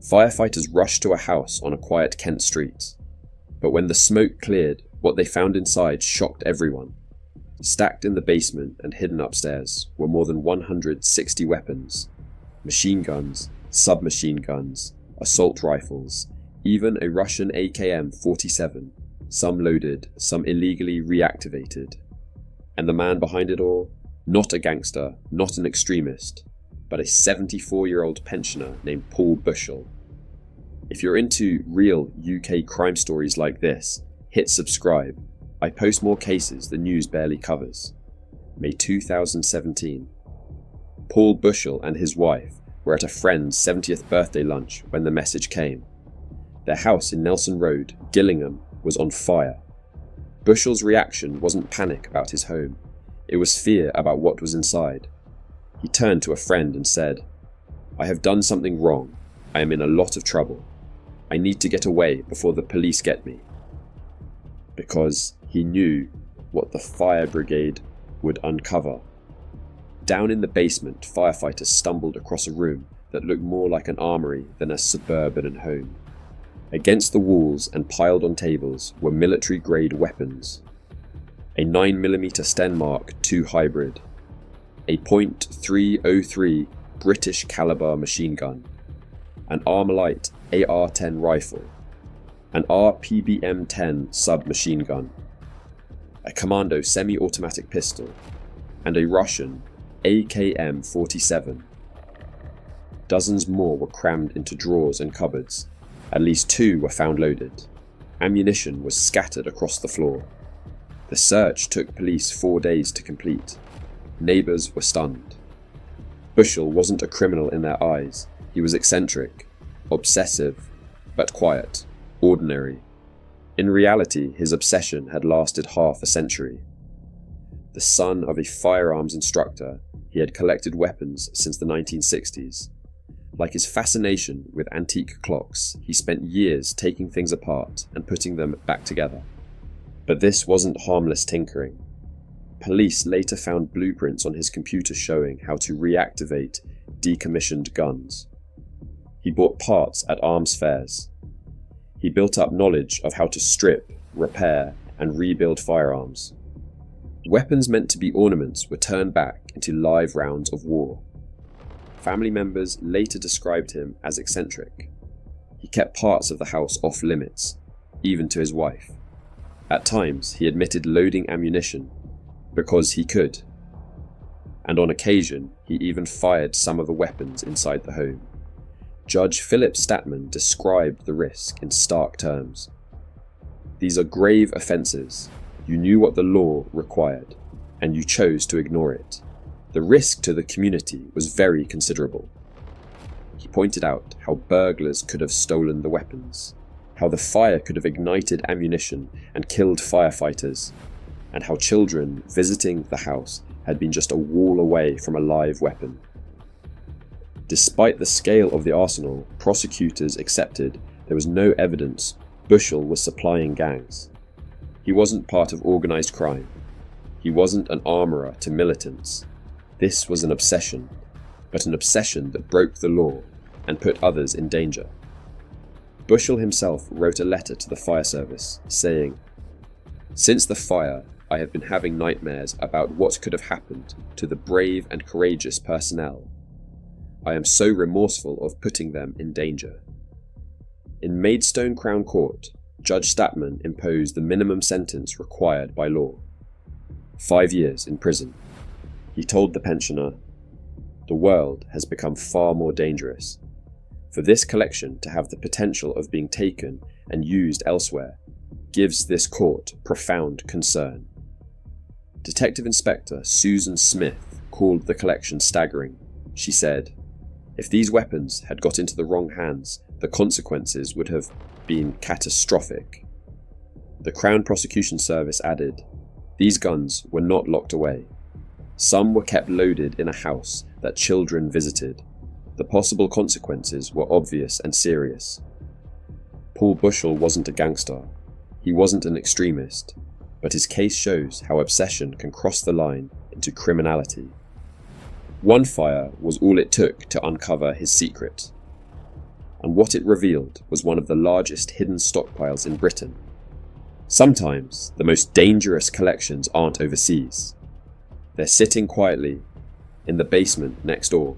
Firefighters rushed to a house on a quiet Kent street. But when the smoke cleared, what they found inside shocked everyone. Stacked in the basement and hidden upstairs were more than 160 weapons. Machine guns, submachine guns, assault rifles, even a Russian AKM-47, some loaded, some illegally reactivated. And the man behind it all? Not a gangster, not an extremist, but a 74-year-old pensioner named Paul Bushell. If you're into real UK crime stories like this, hit subscribe. I post more cases the news barely covers. May 2017. Paul Bushell and his wife were at a friend's 70th birthday lunch when the message came. Their house in Nelson Road, Gillingham, was on fire. Bushell's reaction wasn't panic about his home. It was fear about what was inside. He turned to a friend and said, "I have done something wrong. I am in a lot of trouble. I need to get away before the police get me." Because he knew what the fire brigade would uncover. Down in the basement, firefighters stumbled across a room that looked more like an armory than a suburban home. Against the walls and piled on tables were military-grade weapons. A 9mm Stenmark II hybrid, a .303 British caliber machine gun, an Armalite AR-10 rifle, an RPBM-10 submachine gun, a Commando semi-automatic pistol, and a Russian AKM-47. Dozens more were crammed into drawers and cupboards. At least 2 were found loaded. Ammunition was scattered across the floor. The search took police 4 days to complete. Neighbours were stunned. Bushell wasn't a criminal in their eyes. He was eccentric, obsessive, but quiet, ordinary. In reality, his obsession had lasted half a century. The son of a firearms instructor, he had collected weapons since the 1960s. Like his fascination with antique clocks, he spent years taking things apart and putting them back together. But this wasn't harmless tinkering. Police later found blueprints on his computer showing how to reactivate decommissioned guns. He bought parts at arms fairs. He built up knowledge of how to strip, repair, and rebuild firearms. Weapons meant to be ornaments were turned back into live rounds of war. Family members later described him as eccentric. He kept parts of the house off limits, even to his wife. At times, he admitted loading ammunition because he could. And on occasion, he even fired some of the weapons inside the home. Judge Philip Statman described the risk in stark terms. "These are grave offences. You knew what the law required, and you chose to ignore it. The risk to the community was very considerable." He pointed out how burglars could have stolen the weapons, how the fire could have ignited ammunition and killed firefighters, and how children visiting the house had been just a wall away from a live weapon. Despite the scale of the arsenal, prosecutors accepted there was no evidence Bushell was supplying gangs. He wasn't part of organised crime. He wasn't an armourer to militants. This was an obsession, but an obsession that broke the law and put others in danger. Bushell himself wrote a letter to the fire service saying, "Since the fire, I have been having nightmares about what could have happened to the brave and courageous personnel. I am so remorseful of putting them in danger." In Maidstone Crown Court, Judge Statman imposed the minimum sentence required by law: 5 years in prison. He told the pensioner, "The world has become far more dangerous. For this collection to have the potential of being taken and used elsewhere gives this court profound concern." Detective Inspector Susan Smith called the collection staggering. She said, "If these weapons had got into the wrong hands, the consequences would have been catastrophic." The Crown Prosecution Service added, "These guns were not locked away. Some were kept loaded in a house that children visited. The possible consequences were obvious and serious." Paul Bushell wasn't a gangster. He wasn't an extremist, but his case shows how obsession can cross the line into criminality. One fire was all it took to uncover his secret. and what it revealed was one of the largest hidden stockpiles in Britain. Sometimes the most dangerous collections aren't overseas. They're sitting quietly in the basement next door.